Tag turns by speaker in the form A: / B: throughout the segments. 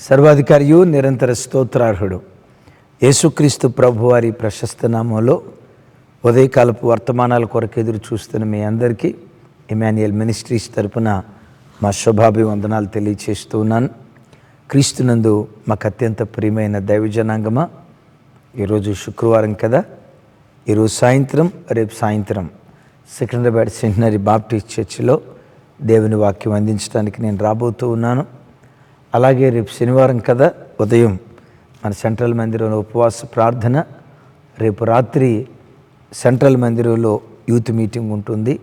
A: సర్వాధికారియు నిరంతర స్తోత్రార్హుడు యేసుక్రీస్తు ప్రభువారి ప్రశస్త నామంలో ఉదయకాలపు వర్తమానాల కొరకు ఎదురు చూస్తున్న మీ అందరికీ ఇమాన్యుయల్ మినిస్ట్రీస్ తరపున మా శుభాభివందనాలు తెలియచేస్తూ ఉన్నాను. క్రీస్తునందు మాకు అత్యంత ప్రియమైన దైవజనాంగమా, ఈరోజు శుక్రవారం కదా, ఈరోజు సాయంత్రం రేపు సాయంత్రం సికింద్రాబాద్ సెంటనరీ బాప్టిస్ట్ చర్చిలో దేవుని వాక్యం అందించడానికి నేను రాబోతూ ఉన్నాను. అలాగే రేపు శనివారం కదా, ఉదయం మన సెంట్రల్ మందిరంలో ఉపవాస ప్రార్థన, రేపు రాత్రి సెంట్రల్ మందిరంలో యూత్ మీటింగ్ ఉంటుంది.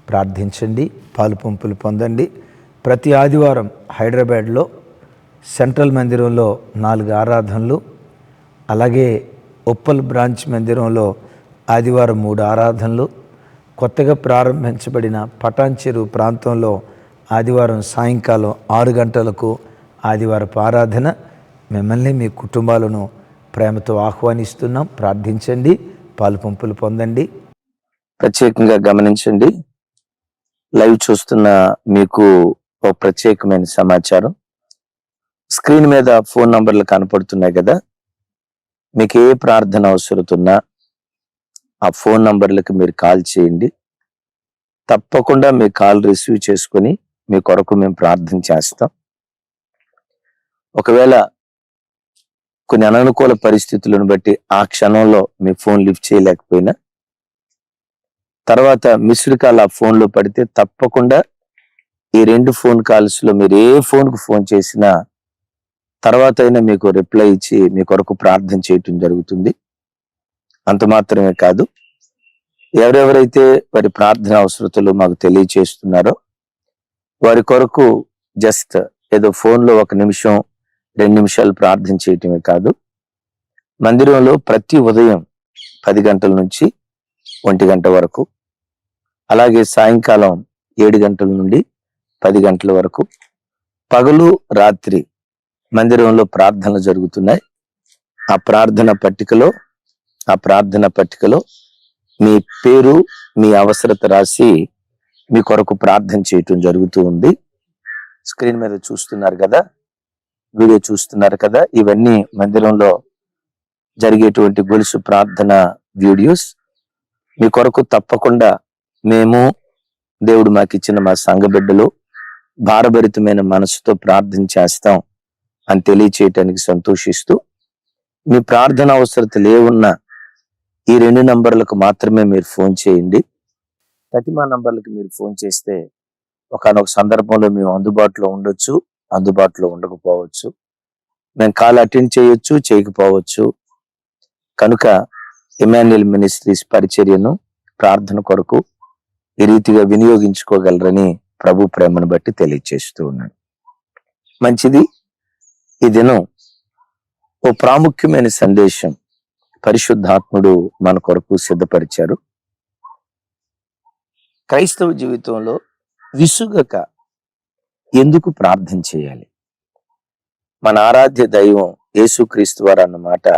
A: ప్రార్థించండి, పాలు పంపులు పొందండి. ప్రతి ఆదివారం హైదరాబాద్లో సెంట్రల్ మందిరంలో 4 ఆరాధనలు, అలాగే ఉప్పల్ బ్రాంచ్ మందిరంలో ఆదివారం 3 ఆరాధనలు, కొత్తగా ప్రారంభించబడిన పటాన్ చెరువు ప్రాంతంలో ఆదివారం సాయంకాలం 6 గంటలకు ఆదివారపు ఆరాధన. మిమ్మల్ని మీ కుటుంబాలను ప్రేమతో ఆహ్వానిస్తున్నాం. ప్రార్థించండి, పాలు పంపులు పొందండి.
B: ప్రత్యేకంగా గమనించండి, లైవ్ చూస్తున్న మీకు ఒక ప్రత్యేకమైన సమాచారం. స్క్రీన్ మీద ఫోన్ నంబర్లు కనపడుతున్నాయి కదా, మీకు ఏ ప్రార్థన అవసరతున్నా ఆ ఫోన్ నంబర్లకు మీరు కాల్ చేయండి. తప్పకుండా మీ కాల్ రిసీవ్ చేసుకుని మీ కొరకు మేము ప్రార్థన చేస్తాం. ఒకవేళ కొన్ని అననుకూల పరిస్థితులను బట్టి ఆ క్షణంలో మీ ఫోన్ లిఫ్ట్ చేయలేకపోయినా, తర్వాత మిస్డ్ కాల్ ఆ ఫోన్లో పడితే తప్పకుండా ఈ 2 ఫోన్ కాల్స్లో మీరు ఏ ఫోన్కు ఫోన్ చేసినా తర్వాత అయినా మీకు రిప్లై ఇచ్చి మీ కొరకు ప్రార్థన చేయటం జరుగుతుంది. అంత మాత్రమే కాదు, ఎవరెవరైతే వారి ప్రార్థన అవసరతలు మాకు తెలియచేస్తున్నారో వారి కొరకు జస్ట్ ఏదో ఫోన్లో 1 నిమిషం 2 నిమిషాలు ప్రార్థన చేయటమే కాదు, మందిరంలో ప్రతి ఉదయం 10 గంటల నుంచి 1 గంట వరకు, అలాగే సాయంకాలం 7 గంటల నుండి 10 గంటల వరకు, పగలు రాత్రి మందిరంలో ప్రార్థనలు జరుగుతున్నాయి. ఆ ప్రార్థన పట్టికలో మీ పేరు, మీ అవసరత రాసి మీ కొరకు ప్రార్థన చేయటం జరుగుతూ ఉంది. స్క్రీన్ మీద చూస్తున్నారు కదా, వీడియో చూస్తున్నారు కదా, ఇవన్నీ మందిరంలో జరిగేటువంటి గొలుసు ప్రార్థన వీడియోస్. మీ కొరకు తప్పకుండా మేము, దేవుడు మాకు ఇచ్చిన మా సంఘ బిడ్డలు భారభరితమైన మనసుతో ప్రార్థన చేస్తాం అని తెలియచేయటానికి సంతోషిస్తూ, మీ ప్రార్థన అవసరతలు ఏమున్నా ఈ 2 నంబర్లకు మాత్రమే మీరు ఫోన్ చేయండి. ప్రతిమా నంబర్లకు మీరు ఫోన్ చేస్తే ఒకానొక సందర్భంలో మేము అందుబాటులో ఉండొచ్చు, అందుబాటులో ఉండకపోవచ్చు, మేము కాల్ అటెండ్ చేయొచ్చు, చేయకపోవచ్చు. కనుక ఇమాన్యుయల్ మినిస్ట్రీస్ పరిచర్యను ప్రార్థన కొరకు ఈ రీతిగా వినియోగించుకోగలరని ప్రభు ప్రేమను బట్టి తెలియజేస్తూ ఉన్నాను. మంచిది. ఈ దినం ఓ ప్రాముఖ్యమైన సందేశం పరిశుద్ధాత్ముడు మన కొరకు సిద్ధపరిచారు. క్రైస్తవ జీవితంలో విసుగక ఎందుకు ప్రార్థన చేయాలి? మన ఆరాధ్య దైవం యేసుక్రీస్తు వారు అన్నమాట,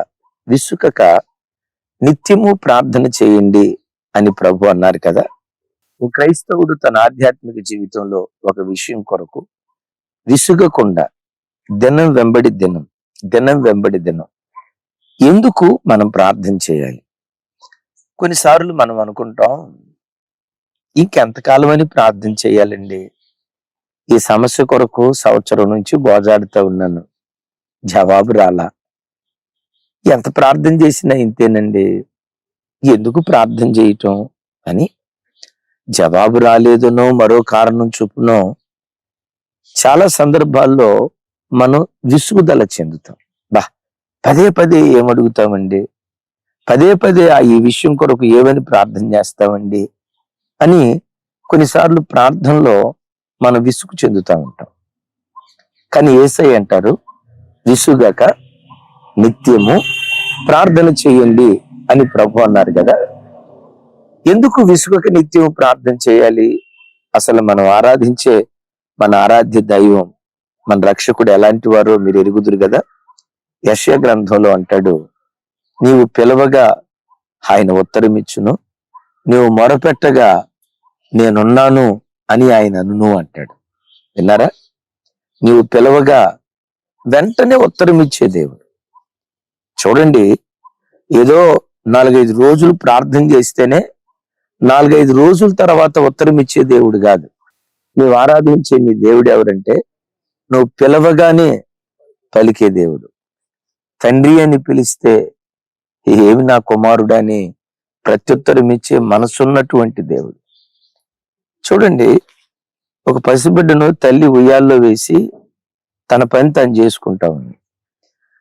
B: విసుగక నిత్యము ప్రార్థన చేయండి అని ప్రభు అన్నారు కదా. ఓ క్రైస్తవుడు తన ఆధ్యాత్మిక జీవితంలో ఒక విషయం కొరకు విసుగకుండా దినం వెంబడి దినం ఎందుకు మనం ప్రార్థన చేయాలి? కొన్నిసార్లు మనం అనుకుంటాం, ఇంకెంతకాలం అని ప్రార్థన చేయాలండి, ఈ సమస్య కొరకు సంవత్సరం నుంచి గోజాడుతూ ఉన్నాను, జవాబు రాలా, ఎంత ప్రార్థన చేసినా ఇంతేనండి, ఎందుకు ప్రార్థన చేయటం అని జవాబు రాలేదనో మరో కారణం చొప్పునో చాలా సందర్భాల్లో మనం విసుగుదల చెందుతాం. పదే ఏమడుగుతామండి, పదే ఈ విషయం కొరకు ఏమని ప్రార్థన చేస్తామండి అని కొన్నిసార్లు ప్రార్థనలో మనం విసుగు చెందుతూ ఉంటాం. కానీ యేసయ్య అంటారు, విసుగక నిత్యము ప్రార్థన చేయండి అని ప్రభు అన్నారు కదా. ఎందుకు విసుగక నిత్యము ప్రార్థన చేయాలి? అసలు మనం ఆరాధించే మన ఆరాధ్య దైవం, మన రక్షకుడు ఎలాంటి వారో మీరు ఎరుగుదురు కదా. యెషయా గ్రంథంలో అంటాడు, నీవు పిలవగా ఆయన ఉత్తరమిచ్చును, నీవు మొరపెట్టగా నేనున్నాను అని ఆయన అనును అంటాడు. విన్నారా? నీవు పిలవగా వెంటనే ఉత్తరం ఇచ్చే దేవుడు. చూడండి, ఏదో 4-5 రోజులు ప్రార్థన చేస్తేనే 4-5 రోజుల తర్వాత ఉత్తరం ఇచ్చే దేవుడు కాదు. నువ్వు ఆరాధించే నీ దేవుడు ఎవరంటే, నువ్వు పిలవగానే పలికే దేవుడు. తండ్రి అని పిలిస్తే ఏమి నా కుమారుడని ప్రత్యుత్తరం ఇచ్చే మనసున్నటువంటి దేవుడు. చూడండి, ఒక పసిబిడ్డను తల్లి ఉయ్యాల్లో వేసి తన పని తను చేసుకుంటా ఉంది.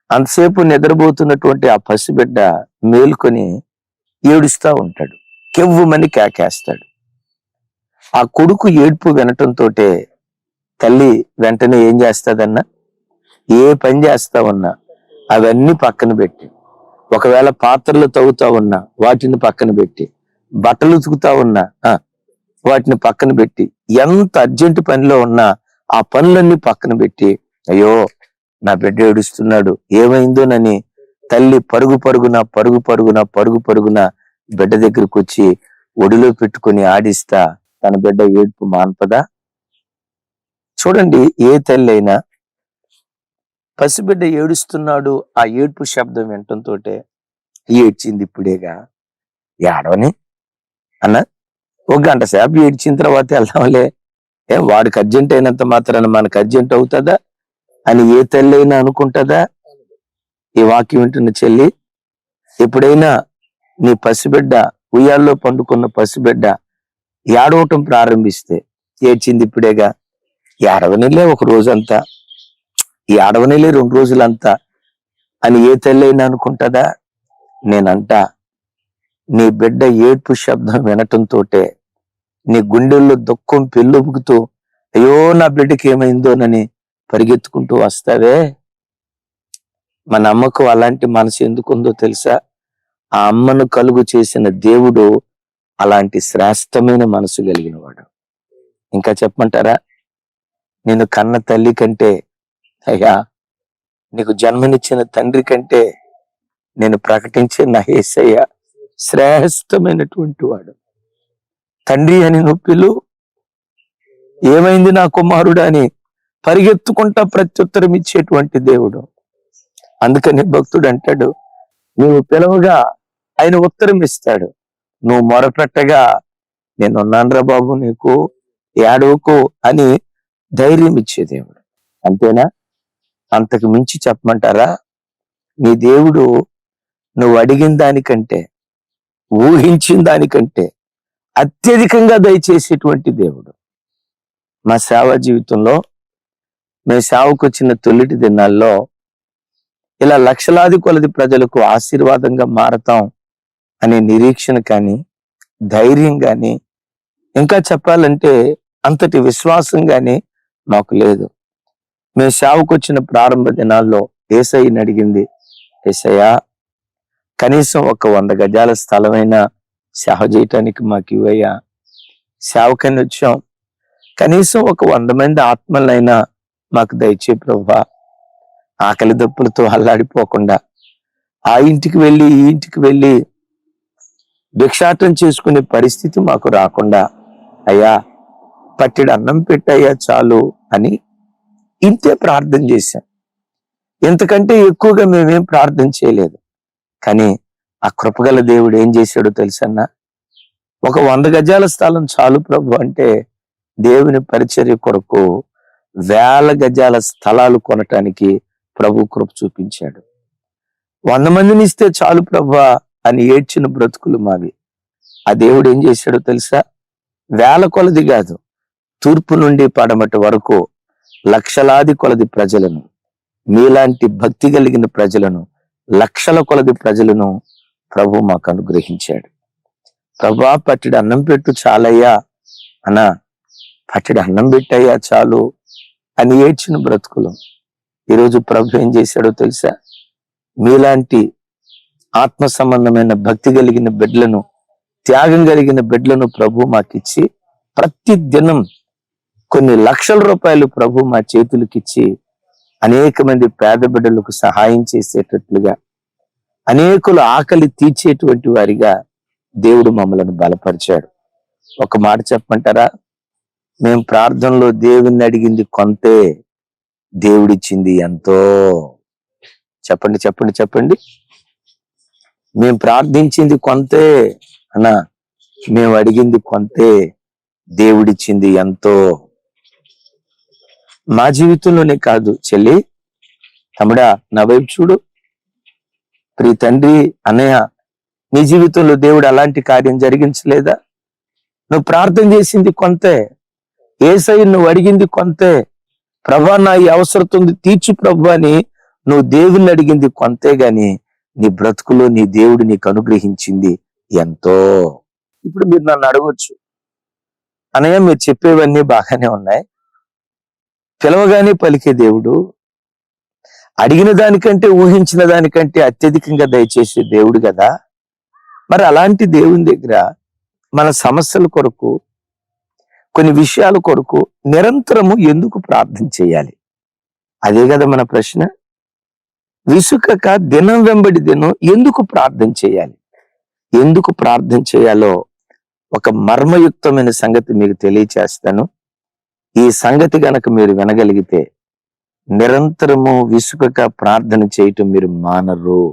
B: అంతసేపు నిద్రపోతున్నటువంటి ఆ పసిబిడ్డ మేలుకొని ఏడుస్తా ఉంటాడు, కెవ్వుమని కేకేస్తాడు. ఆ కొడుకు ఏడ్పు వినటంతో తల్లి వెంటనే ఏం చేస్తాదన్నా, ఏ పని చేస్తా ఉన్నా అవన్నీ పక్కన పెట్టి, ఒకవేళ పాత్రలు తవ్వుతా ఉన్నా వాటిని పక్కన పెట్టి, బట్టలు ఉతుకుతా ఉన్నా వాటిని పక్కన పెట్టి, ఎంత అర్జెంటు పనిలో ఉన్నా ఆ పనులన్నీ పక్కన పెట్టి, అయ్యో నా బిడ్డ ఏడుస్తున్నాడు ఏమైందోనని తల్లి పరుగు పరుగున బిడ్డ దగ్గరకు వచ్చి ఒడిలో పెట్టుకుని ఆడిస్తా తన బిడ్డ ఏడుపు మాన్పదా? చూడండి, ఏ తల్లి అయినా పసిబిడ్డ ఏడుస్తున్నాడు, ఆ ఏడ్పు శబ్దం వినటంతో ఏడ్చింది ఇప్పుడేగా, ఏడవని అన్న, ఒక గంట సేపు ఏడ్చిన తర్వాత వెళ్దాంలే, వాడికి అర్జెంట్ అయినంత మాత్రాన మనకు అర్జెంట్ అవుతుందా అని ఏ తల్లి అయినా అనుకుంటుందా? ఈ వాక్యం వింటున్న చెల్లి, ఎప్పుడైనా నీ పసిబిడ్డ, ఉయ్యాల్లో పండుకున్న పసిబిడ్డ ఏడవటం ప్రారంభిస్తే, ఏడ్చింది ఇప్పుడేగా, ఏడవనిలే ఒక రోజంతా, ఏడవనిలే 2 రోజులంతా అని ఏ తల్లి అయినా అనుకుంటుందా? నేనంట, నీ బిడ్డ ఏడ్పు శబ్దం వినటంతో నీ గుండెల్లో దుఃఖం పెళ్ళొబుకుతూ, అయ్యో నా బిడ్డకి ఏమైందోనని పరిగెత్తుకుంటూ వస్తావే, మన అమ్మకు అలాంటి మనసు ఎందుకుందో తెలుసా? ఆ అమ్మను కలుగు చేసిన దేవుడు అలాంటి శ్రేష్టమైన మనసు కలిగిన వాడు. ఇంకా చెప్పమంటారా? నేను కన్న తల్లి కంటే, అయ్యా నీకు జన్మనిచ్చిన తండ్రి కంటే నేను ప్రకటించే నా యేసయ్య శ్రేష్టమైనటువంటి వాడు. తండ్రి అని నువ్వు పిలు, ఏమైంది నా కుమారుడు అని పరిగెత్తుకుంటా ప్రత్యుత్తరం ఇచ్చేటువంటి దేవుడు. అందుకని భక్తుడు అంటాడు, నువ్వు పిలవగా ఆయన ఉత్తరం ఇస్తాడు, నువ్వు మొరపెట్టగా నేనున్నానురా బాబు నీకు, ఏడవకు అని ధైర్యం ఇచ్చే దేవుడు. అంతేనా? అంతకు మించి చెప్పమంటారా? నీ దేవుడు నువ్వు అడిగిన దానికంటే, ఊహించిన దానికంటే అత్యధికంగా దయచేసేటువంటి దేవుడు. మా సేవా జీవితంలో మేము సేవకు వచ్చిన తొలిటి దినాల్లో ఇలా లక్షలాది కొలది ప్రజలకు ఆశీర్వాదంగా మారతాం అనే నిరీక్షణ కానీ, ధైర్యం కానీ, ఇంకా చెప్పాలంటే అంతటి విశ్వాసం కానీ మాకు లేదు. మేము సేవకు వచ్చిన ప్రారంభ దినాల్లో యేసయ్యని అడిగింది, యేసయ్యా కనీసం ఒక 100 గజాల స్థలమైనా సేవ చేయటానికి మాకు ఇవ్వయ్యా, సేవకని వచ్చాం, కనీసం ఒక 100 మంది ఆత్మలైనా మాకు దయచే ప్రభువా, ఆకలి దప్పులతో అల్లాడిపోకుండా ఆ ఇంటికి వెళ్ళి ఈ ఇంటికి వెళ్ళి భిక్షాటం చేసుకునే పరిస్థితి మాకు రాకుండా, అయ్యా పట్టెడు అన్నం పెట్టయ్యా చాలు అని ఇంతే ప్రార్థన చేశాం. ఇంతకంటే ఎక్కువగా మేమేం ప్రార్థన చేయలేదు. కానీ ఆ కృపగల దేవుడు ఏం చేశాడో తెలుసన్నా, ఒక 100 గజాల స్థలం చాలు ప్రభు అంటే దేవుని పరిచర్య కొరకు 1000 గజాల స్థలాలు కొనటానికి ప్రభు కృప చూపించాడు. 100 మందిని ఇస్తే చాలు ప్రభు అని ఏడ్చిన బ్రతుకులు మావి. ఆ దేవుడు ఏం చేశాడో తెలుసా? 1000 కొలది కాదు, తూర్పు నుండి పడమటి వరకు లక్షలాది కొలది ప్రజలను, మీలాంటి భక్తి కలిగిన ప్రజలను, లక్షల కొలది ప్రజలను ప్రభు మాకు అనుగ్రహించాడు. ప్రభా పట్టెడు అన్నం పెట్టు చాలయ్యా అన్నా, పట్టెడు అన్నం పెట్టయ్యా చాలు అని ఏడ్చిన బ్రతుకులు. ఈరోజు ప్రభు ఏం చేశాడో తెలుసా? మీలాంటి ఆత్మ సంబంధమైన భక్తి కలిగిన బిడ్డలను, త్యాగం కలిగిన బిడ్డలను ప్రభు మాకిచ్చి, ప్రతి దినం కొన్ని లక్షల రూపాయలు ప్రభు మా చేతులకిచ్చి అనేక మంది పేద బిడ్డలకు సహాయం చేసేటట్లుగా, అనేకులు ఆకలి తీర్చేటువంటి వారిగా దేవుడు మమ్మల్ని బలపరిచాడు. ఒక మాట చెప్పమంటారా? మేము ప్రార్థనలో దేవుణ్ణి అడిగింది కొంతే, దేవుడిచ్చింది ఎంతో. చెప్పండి చెప్పండి చెప్పండి. మేము ప్రార్థించింది కొంతే అన్నా, మేము అడిగింది కొంతే, దేవుడిచ్చింది ఎంతో. మా జీవితంలోనే కాదు చెల్లి, తమ్ముడా, నా వైపు చూడు. ప్రియ తండ్రి, అన్నయ్య, నీ జీవితంలో దేవుడు అలాంటి కార్యం జరిగించలేదా? నువ్వు ప్రార్థన చేసింది కొంతే, యేసయ్య నువ్వు అడిగింది కొంతే. ప్రభా, నా ఈ అవసరం ఉంది తీర్చు ప్రభు అని నువ్వు దేవుణ్ణి అడిగింది కొంతే గాని నీ బ్రతుకులో నీ దేవుడు నీకు అనుగ్రహించింది ఎంతో. ఇప్పుడు మీరు నన్ను అడగొచ్చు, అన్నయ్య మీరు చెప్పేవన్నీ బాగానే ఉన్నాయి, పిలవగానే పలికే దేవుడు, అడిగిన దానికంటే ఊహించిన దానికంటే అత్యధికంగా దయచేసే దేవుడు కదా, మరి అలాంటి దేవుని దగ్గర మన సమస్యల కొరకు, కొన్ని విషయాల కొరకు నిరంతరము ఎందుకు ప్రార్థన చేయాలి? అదే కదా మన ప్రశ్న. విసుకక దినం వెంబడి దినం ఎందుకు ప్రార్థన చేయాలి? ఎందుకు ప్రార్థన చేయాలో ఒక మర్మయుక్తమైన సంగతి మీకు తెలియచేస్తాను. ఈ సంగతి గనక మీరు వినగలిగితే నిరంతరము విసుకక ప్రార్థన చేయటం మీరు మానరు.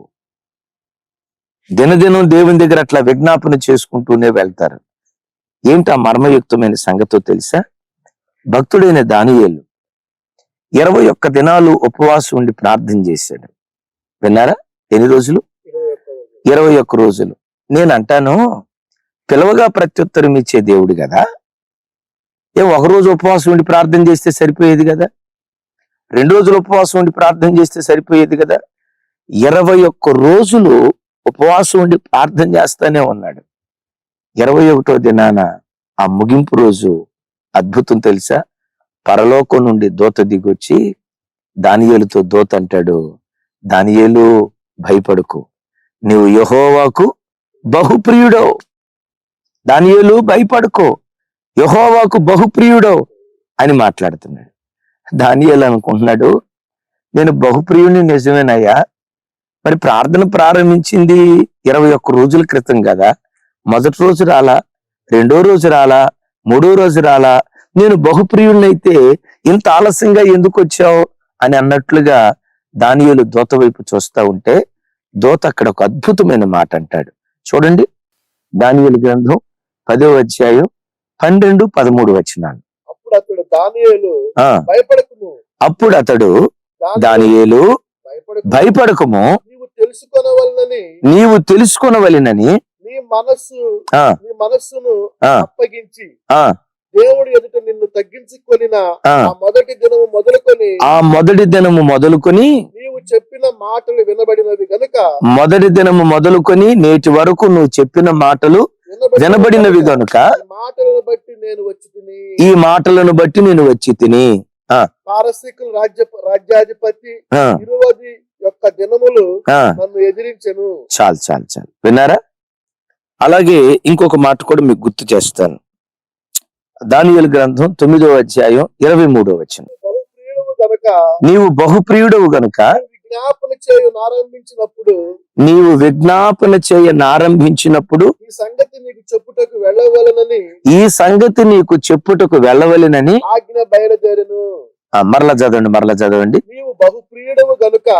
B: దినదినం దేవుని దగ్గర అట్లా విజ్ఞాపన చేసుకుంటూనే వెళ్తారు. ఏంటి ఆ మర్మయుక్తమైన సంగతో తెలుసా? భక్తుడైన దానియేలు 21 దినాలు ఉపవాసం ఉండి ప్రార్థన చేశాడు. విన్నారా? ఎన్ని రోజులు? 21 రోజులు. నేను అంటాను, పిలవగా ప్రత్యుత్తరం ఇచ్చే దేవుడు కదా, ఒక రోజు ఉపవాసం ఉండి ప్రార్థన చేస్తే సరిపోయేది కదా, 2 రోజులు ఉపవాసం ఉండి ప్రార్థన చేస్తే సరిపోయేది కదా. 21 రోజులు ఉపవాసం ఉండి ప్రార్థన చేస్తానే ఉన్నాడు. 21వ దినాన ఆ ముగింపు రోజు అద్భుతం తెలుసా? పరలోకం నుండి దూత దిగొచ్చి దానియేలుతో దూత అంటాడు, దానియేలు భయపడకు, నీవు యెహోవాకు బహుప్రియుడవు. దానియేలు భయపడకు, యెహోవాకు బహుప్రియుడవు అని మాట్లాడుతున్నాడు. దానియేలు అనుకుంటున్నాడు, నేను బహుప్రియుడిని నిజమేనయ్యా, మరి ప్రార్థన ప్రారంభించింది 21 రోజుల క్రితం కదా, మొదటి రోజు రాలా, 2వ రోజు రాలా, 3వ రోజు రాలా, నేను బహుప్రియుడినైతే ఇంత ఆలస్యంగా ఎందుకు వచ్చావు అని అన్నట్లుగా దానియేలు దూత వైపు చూస్తా ఉంటే దూత అక్కడ ఒక అద్భుతమైన మాట అంటాడు. చూడండి, దానియేలు గ్రంథం 10వ అధ్యాయం 12, 13 వచనాలు. అప్పుడు అతడు దానియేలు భయపడకము, నీవు తెలుసుకొనవలెనని
C: మనస్సును అప్పగించి దేవుడు ఎదుట నిన్ను తగ్గించుకొనిన
B: ఆ మొదటి దినము మొదలుకొని
C: నీవు చెప్పిన మాటలు వినబడినవి గనుక,
B: మొదటి దినము మొదలుకొని నేటి వరకు నువ్వు చెప్పిన మాటలు వినబడినవి గనుక
C: మాటలను బట్టి నేను వచ్చి తిని,
B: ఈ మాటలను బట్టి నేను వచ్చి తిని.
C: పారసీకుల రాజ్యాధిపతి 20 దినములు నన్ను ఎదిరించెను.
B: చాలు చాలు చాలు, విన్నారా? అలాగే ఇంకొక మాట కూడా మీకు గుర్తు చేస్తాను. దానియేలు గ్రంథం 9వ అధ్యాయం 23వ వచనం. నీవు బహుప్రియుడవు గనుక
C: విజ్ఞాపన చేయనారంభించినప్పుడు,
B: నీవు విజ్ఞాపన చేయనారంభించినప్పుడు
C: ఈ సంగతి నీకు చెప్పుటకు వెళ్ళవలెనని,
B: ఈ సంగతి నీకు చెప్పుటకు వెళ్ళవలెనని
C: ఆజ్ఞ బయలుదేరెను.
B: మరలా చదవండి.
C: నీవు బహుప్రియుడవు గనుక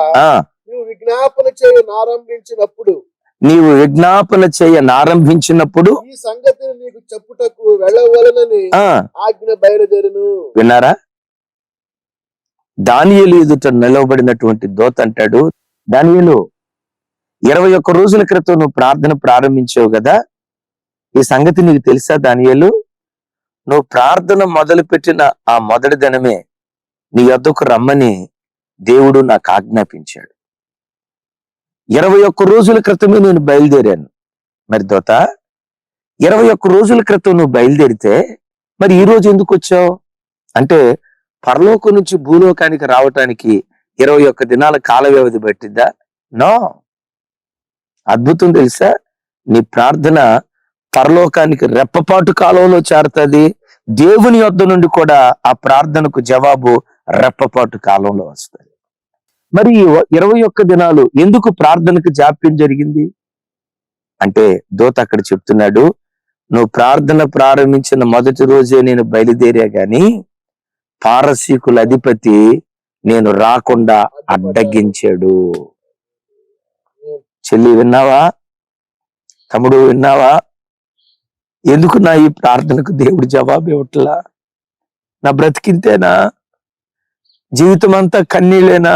C: నీవు విజ్ఞాపన చేయనారంభించినప్పుడు,
B: నీవు విజ్ఞాపన చేయనారంభించినప్పుడు
C: ఈ సంగతిని నీకు చెప్పుటకు వెళ్ళవలెనని ఆజ్ఞ బయలుదేరును.
B: విన్నారా? దానియేలు ఎదుట నిలవబడినటువంటి దూత అంటాడు, దానియేలు 21 రోజుల క్రితం నువ్వు ప్రార్థన ప్రారంభించావు కదా, ఈ సంగతి నీకు తెలుసా దానియేలు? నువ్వు ప్రార్థన మొదలుపెట్టిన ఆ మొదటి దినమే నీ వద్దకు రమ్మని దేవుడు నాకు ఆజ్ఞాపించాడు. 21 రోజుల క్రితమే నేను బయలుదేరాను. మరి దూత, 21 రోజుల క్రితం నువ్వు బయలుదేరితే మరి ఈ రోజు ఎందుకు వచ్చావు అంటే, పరలోకం నుంచి భూలోకానికి రావటానికి 21 దినాల కాల వ్యవధి పట్టిద్దా? నో. అద్భుతం తెలుసా? నీ ప్రార్థన పరలోకానికి రెప్పపాటు కాలంలో చేరుతుంది. దేవుని యొద్ద నుండి కూడా ఆ ప్రార్థనకు జవాబు రెప్పపాటు కాలంలో వస్తుంది. మరి 21 దినాలు ఎందుకు ప్రార్థనకు జాప్యం జరిగింది అంటే, దూత అక్కడ చెప్తున్నాడు, నువ్వు ప్రార్థన ప్రారంభించిన మొదటి రోజే నేను బయలుదేరా గాని పారసీకుల అధిపతి నేను రాకుండా అడ్డగించాడు. చెల్లి విన్నావా? తమ్ముడు విన్నావా? ఎందుకు నా ఈ ప్రార్థనకు దేవుడు జవాబు ఇవ్వట్లా? నా బ్రతికింతేనా? జీవితం అంతా కన్నీళ్ళేనా?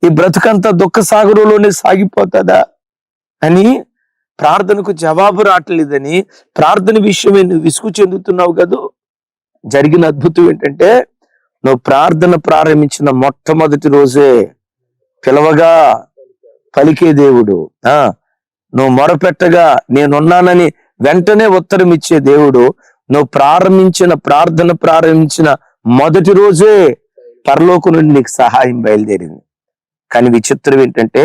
B: ఈ బ్రతుకంతా దుఃఖ సాగరంలోనే సాగిపోతుందా అని ప్రార్థనకు జవాబు రావట్లేదని ప్రార్థన విషయమే నువ్వు విసుగు చెందుతున్నావు కదా. జరిగిన అద్భుతం ఏంటంటే, నువ్వు ప్రార్థన ప్రారంభించిన మొట్టమొదటి రోజే పిలవగా పలికే దేవుడు, నువ్వు మొరపెట్టగా నేనున్నానని వెంటనే ఉత్తరం ఇచ్చే దేవుడు, నువ్వు ప్రారంభించిన మొదటి రోజే పరలోకం నుండి నీకు సహాయం బయలుదేరింది. కానీ విచిత్రం ఏంటంటే,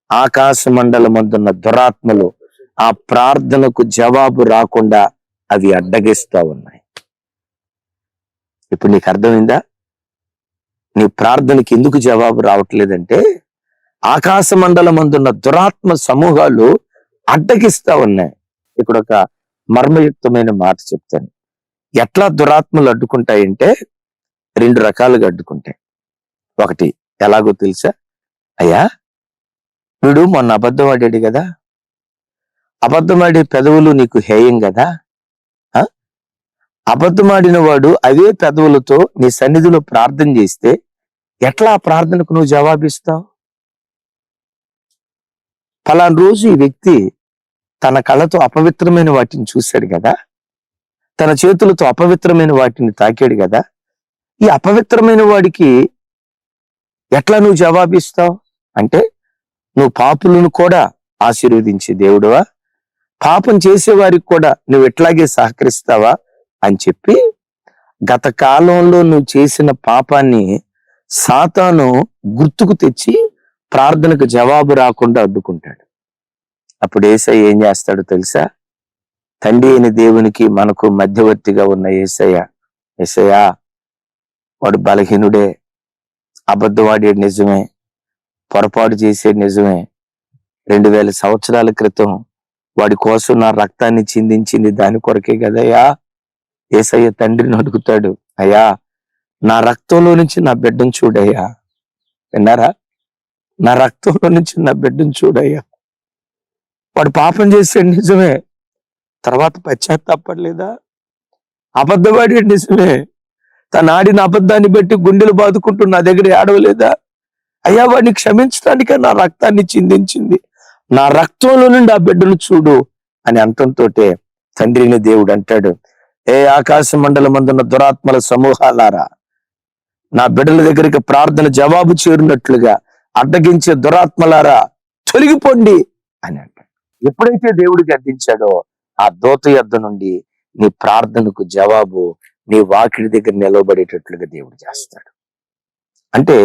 B: ఆకాశ మండలమందున్న దురాత్మలు ఆ ప్రార్థనకు జవాబు రాకుండా అవి అడ్డగిస్తా ఉన్నాయి. ఇప్పుడు నీకు అర్థమైందా? నీ ప్రార్థనకి ఎందుకు జవాబు రావట్లేదంటే, ఆకాశ మండలమందున్న దురాత్మ సమూహాలు అడ్డగిస్తా ఉన్నాయి. ఇక్కడ ఒక మర్మయుక్తమైన మాట చెప్తాను. ఎట్లా దురాత్మలు అడ్డుకుంటాయంటే, 2 రకాలుగా అడ్డుకుంటాయి. ఒకటి ఎలాగో తెలుసా? అయ్యా, వీడు మొన్న అబద్ధం ఆడాడు కదా, అబద్ధమాడే పెదవులు నీకు హేయం కదా. అబద్ధమాడిన వాడు అవే పెదవులతో నీ సన్నిధిలో ప్రార్థన చేస్తే ఎట్లా ఆ ప్రార్థనకు నువ్వు జవాబిస్తావు? ఫలానా రోజు ఈ వ్యక్తి తన కళ్ళతో అపవిత్రమైన వాటిని చూశాడు కదా, తన చేతులతో అపవిత్రమైన వాటిని తాకాడు కదా. ఈ అపవిత్రమైన వాడికి ఎట్లా నువ్వు జవాబిస్తావు అంటే, నువ్వు పాపులను కూడా ఆశీర్వదించే దేవుడువా, పాపం చేసేవారికి కూడా నువ్వు ఎట్లాగే సహకరిస్తావా అని చెప్పి, గత కాలంలో నువ్వు చేసిన పాపాన్ని సాతాను గుర్తుకు తెచ్చి ప్రార్థనకు జవాబు రాకుండా అడ్డుకుంటాడు. అప్పుడు యేసయ్య ఏం చేస్తాడో తెలుసా? తండ్రి అయిన దేవునికి మనకు మధ్యవర్తిగా ఉన్న యేసయ్య వాడు బలహీనుడే, అబద్ధవాడేది నిజమే, పొరపాటు చేసేది నిజమే. 2000 సంవత్సరాల క్రితం వాడి కోసం నా రక్తాన్ని చిందించింది దాని కొరకే కదయ్యా. యేసయ్య తండ్రిని అడుగుతాడు, అయ్యా నా రక్తంలో నుంచి నా బిడ్డను చూడయ్యా. విన్నారా? నా రక్తంలో నుంచి నా బిడ్డను చూడయ్యా. వాడు పాపం చేసాడు నిజమే, తర్వాత పశ్చాత్తాపడలేదా? అబద్ధవాడి నిజమే, తను ఆడిన అబద్ధాన్ని బట్టి గుండెలు బాదుకుంటూ నా దగ్గర ఏడవలేదా? అయ్యా, వాడిని క్షమించడానికే నా రక్తాన్ని చిందించింది, నా రక్తంలో నుండి ఆ బిడ్డను చూడు అని అంటంతో తండ్రిని దేవుడు అంటాడు, ఏ ఆకాశ మండలమందున్న దురాత్మల సమూహాలారా, నా బిడ్డల దగ్గరికి ప్రార్థన జవాబు చేరినట్లుగా అడ్డగించే దురాత్మలారా తొలగిపోండి అని అంటాడు. ఎప్పుడైతే దేవుడు గద్దించాడో ఆ దూత యొద్ద నుండి నీ ప్రార్థనకు జవాబు నీ వాకిలి దగ్గర నిలవబడేటట్లుగా దేవుడు చేస్తాడు. అంటే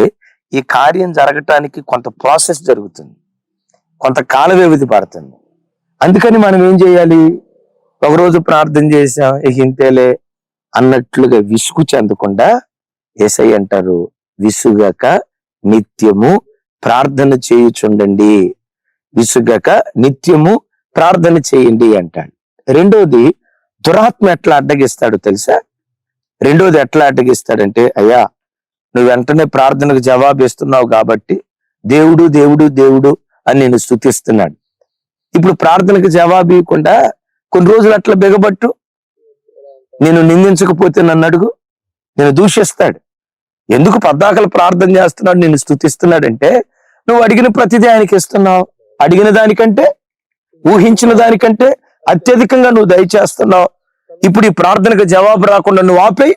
B: ఈ కార్యం జరగటానికి కొంత ప్రాసెస్ జరుగుతుంది, కొంత కాల వ్యవధి పడుతుంది. అందుకని మనం ఏం చేయాలి? ఒకరోజు ప్రార్థన చేసాం ఇక ఇంతేలే అన్నట్లుగా విసుగు చెందకుండా యేసయ్య అంటారు, విసుగక నిత్యము ప్రార్థన చేయుచుండండి, విసుగక నిత్యము ప్రార్థన చేయండి అంటాడు. రెండోది, దురాత్మ ఎట్లా అడ్డగిస్తాడో తెలుసా? రెండోది ఎట్లా అడ్డగిస్తాడంటే, అయ్యా నువ్వు వెంటనే ప్రార్థనకు జవాబు ఇస్తున్నావు కాబట్టి దేవుడు దేవుడు దేవుడు అని నేను స్తుతిస్తున్నాడు. ఇప్పుడు ప్రార్థనకు జవాబు ఇవ్వకుండా కొన్ని రోజులు అట్లా బిగబట్టు, నేను నిందించకపోతే నన్ను అడుగు, నేను దూషిస్తాడు. ఎందుకు పద్దాకల ప్రార్థన చేస్తున్నాడు, నేను స్తుతిస్తున్నాడంటే నువ్వు అడిగిన ప్రతిదీ ఆయనకి ఇస్తున్నావు, అడిగిన దానికంటే ఊహించిన దానికంటే అత్యధికంగా నువ్వు దయచేస్తున్నావు. ఇప్పుడు ఈ ప్రార్థనకు జవాబు రాకుండా నువ్వు ఆపై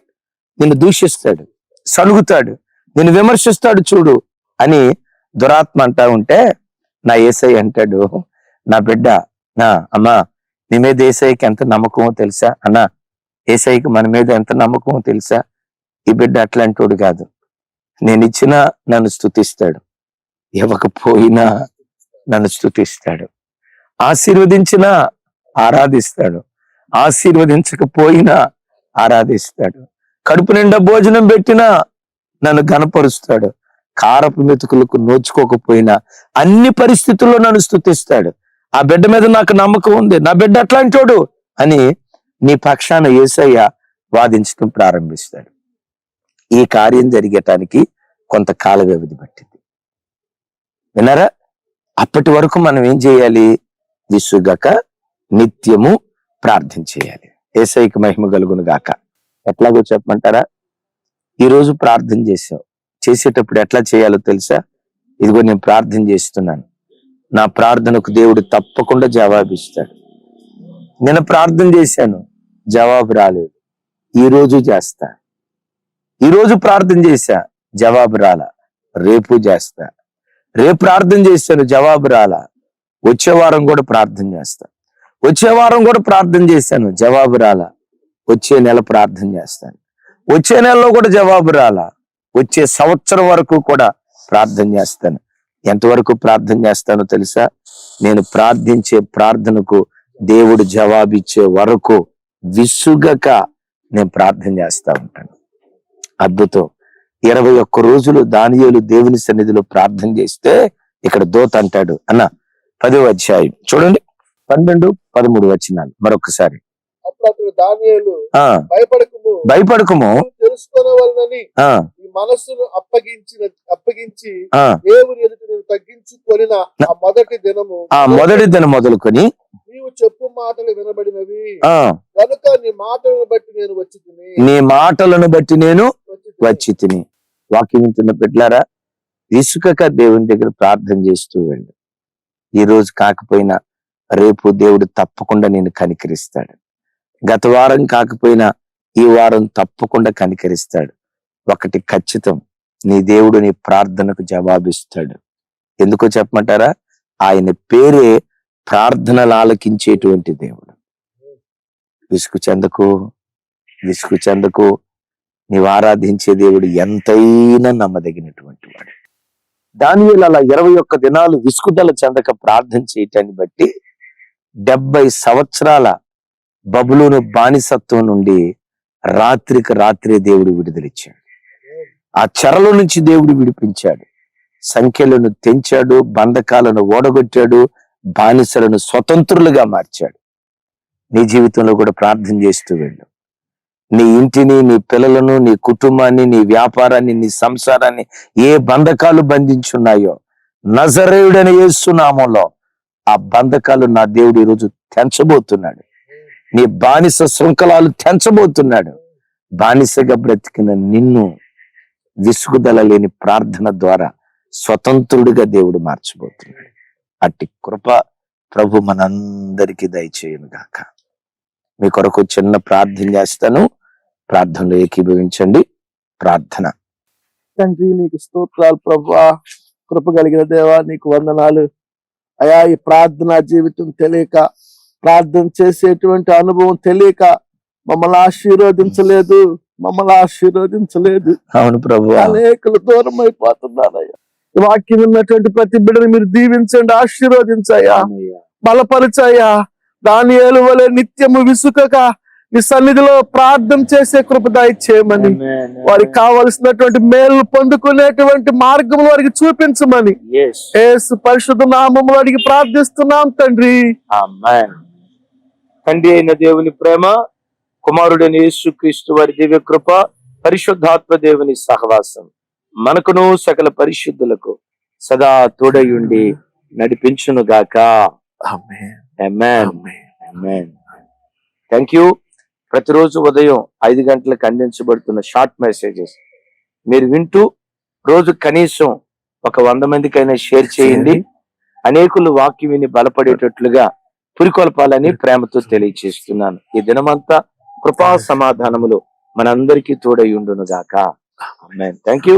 B: నిన్ను దూషిస్తాడు, సలుగుతాడు, నిన్ను విమర్శిస్తాడు చూడు అని దురాత్మ అంటా ఉంటే నా యేసయ్య అంటాడు, నా బిడ్డ, నా అమ్మా నీ మీద యేసయ్యకి ఎంత నమ్మకమో తెలుసా? అన్నా యేసయ్యకి మన మీద ఎంత నమ్మకమో తెలుసా? ఈ బిడ్డ అట్లాంటోడు కాదు, నేను ఇచ్చినా నన్ను స్తుతిస్తాడు, ఇవ్వకపోయినా నన్ను స్తుతిస్తాడు, ఆశీర్వదించినా ఆరాధిస్తాడు, ఆశీర్వదించకపోయినా ఆరాధిస్తాడు, కడుపు నిండా భోజనం పెట్టినా నన్ను ఘనపరుస్తాడు, కారపు మెతుకులకు నోచుకోకపోయినా అన్ని పరిస్థితుల్లో నన్ను స్తుతిస్తాడు. ఆ బిడ్డ మీద నాకు నమ్మకం ఉంది, నా బిడ్డ అట్లాంటోడు అని నీ పక్షాన యేసయ్య వాదించడం ప్రారంభిస్తాడు. ఈ కార్యం జరిగటానికి కొంతకాల వ్యవధి పట్టింది. విన్నారా? అప్పటి వరకు మనం ఏం చేయాలి? విసుగక నిత్యము ప్రార్థన చేయాలి. యేసయ్యకి మహిమ కలుగును గాక. ఎట్లాగో చెప్పమంటారా? ఈరోజు ప్రార్థన చేసావు. చేసేటప్పుడు ఎట్లా చేయాలో తెలుసా? ఇదిగో నేను ప్రార్థన చేస్తున్నాను, నా ప్రార్థనకు దేవుడు తప్పకుండా జవాబిస్తాడు. నేను ప్రార్థన చేశాను, జవాబు రాలేదు, ఈరోజు చేస్తా. ఈరోజు ప్రార్థన చేశా, జవాబు రాలా, రేపు చేస్తా. రేపు ప్రార్థన చేశాను, జవాబు రాలా, వచ్చే వారం కూడా ప్రార్థన చేస్తా. వచ్చే వారం కూడా ప్రార్థన చేశాను, జవాబు రాలా, వచ్చే నెల ప్రార్థన చేస్తాను. వచ్చే నెలలో కూడా జవాబు రాలా, వచ్చే సంవత్సరం వరకు కూడా ప్రార్థన చేస్తాను. ఎంతవరకు ప్రార్థన చేస్తానో తెలుసా? నేను ప్రార్థించే ప్రార్థనకు దేవుడు జవాబిచ్చే వరకు విసుగక నేను ప్రార్థన చేస్తా ఉంటాను. అద్భుతం. 21 రోజులు దానియేలు దేవుని సన్నిధిలో ప్రార్థన చేస్తే ఇక్కడ దూత అంటాడు, అన్న 10వ అధ్యాయం చూడండి, 12, 13 వచనాలు మరొకసారి.
C: అప్పుడు అతడు దానియేలు,
B: ఆ భయపడకుము,
C: తెలుసుకోవాలని ఈ మనస్సును అప్పగించి దేవుని ఎదుట నేను తగ్గించుకొనిన ఆ మొదటి దినం మొదలుకొని నీవు చెప్పు మాటలు వినబడినవి కనుక నీ మాటలను బట్టి నేను
B: వచ్చి తిని. వాక్యం వింటున్న బిడ్డలారా, విసుకక దేవుని దగ్గర ప్రార్థన చేస్తూ వెళ్ళు. ఈ రోజు కాకపోయినా రేపు దేవుడు తప్పకుండా నేను కనికరిస్తాడు. గత వారం కాకపోయినా ఈ వారం తప్పకుండా కనికరిస్తాడు. ఒకటి ఖచ్చితం, నీ దేవుడు నీ ప్రార్థనకు జవాబిస్తాడు. ఎందుకో చెప్పమంటారా? ఆయన పేరే ప్రార్థనలు ఆలకించేటువంటి దేవుడు. విసుగు చెందకు. నీవు ఆరాధించే దేవుడు ఎంతైనా నమ్మదగినటువంటి వాడు. దానియేలు అలా 21 దినాలు విసుగుదల చెందక ప్రార్థన చేయటాన్ని బట్టి 70 సంవత్సరాల బబులోను బానిసత్వం నుండి రాత్రికి రాత్రే దేవుడు విడుదలిచ్చాడు. ఆ చెరలో నుంచి దేవుడు విడిపించాడు. సంఖ్యలను తెంచాడు, బంధకాలను ఓడగొట్టాడు, బానిసలను స్వతంత్రులుగా మార్చాడు. నీ జీవితంలో కూడా ప్రార్థన చేస్తూ వెళ్ళు. నీ ఇంటిని, నీ పిల్లలను, నీ కుటుంబాన్ని, నీ వ్యాపారాన్ని, నీ సంసారాన్ని ఏ బంధకాలు బంధించున్నాయో నజరేయుడైన యేసు నామములో ఆ బంధకాలు నా దేవుడు ఈరోజు తెంచబోతున్నాడు. నీ బానిస శృంఖలాలు తెంచబోతున్నాడు. బానిసగా బ్రతికిన నిన్ను విసుగుదల లేని ప్రార్థన ద్వారా స్వతంత్రుడిగా దేవుడు మార్చబోతున్నాడు. అట్టి కృప ప్రభు మనందరికీ దయచేయును గాక. మీ కొరకు చిన్న ప్రార్థన చేస్తాను, ప్రార్థనలో ఏకీభవించండి. ప్రార్థన.
C: తండ్రి, నీకు స్తోత్రాలు ప్రభువా, కృప కలిగిన దేవా, నీకు వందనాలు అయా. ఈ ప్రార్థనా జీవితం తెలియక, ప్రార్థన చేసేటువంటి అనుభవం తెలియక మమ్మల్ని ఆశీర్వదించలేదు.
B: అవును ప్రభు,
C: అనేకులు దూరం అయిపోతున్నారయ్యా. వాక్యం ఉన్నటువంటి ప్రతి బిడ్డను మీరు దీవించండి, ఆశీర్వదించయ్యా, బలపరచయ్యా. దానియేలు వలె నిత్యము విసుకక నీ సన్నిధిలో ప్రార్థన చేసే కృప దయచేయమని, వారికి కావలసినటువంటి మేలు పొందుకునేటువంటి మార్గం వారికి చూపించమని యేసు పరిశుద్ధ నామములో అడిగి ప్రార్థిస్తున్నాం తండ్రి.
B: ఆమేన్. తండ్రి అయిన దేవుని ప్రేమ, కుమారుడైన యేసుక్రీస్తు వారి దివ్య కృప, పరిశుద్ధాత్మ దేవుని సహవాసం మనకును సకల పరిశుద్ధులకు సదా తోడయుండి నడిపించును గాక.
C: ఆమేన్.
B: ఆమేన్. ఆమేన్. Thank you. ప్రతిరోజు ఉదయం 5 గంటలకు అందించబడుతున్న షార్ట్ మెసేజెస్ మీరు వింటూ రోజు కనీసం ఒక 100 మందికైనా షేర్ చేయండి. అనేకులు వాక్యం విని బలపడేటట్లుగా పురికొల్పాలని ప్రేమతో తెలియజేస్తున్నాను. ఈ దినమంతా కృపా సమాధానములు మనందరికీ తోడై ఉండును గాక. ఆమేన్. Thank you.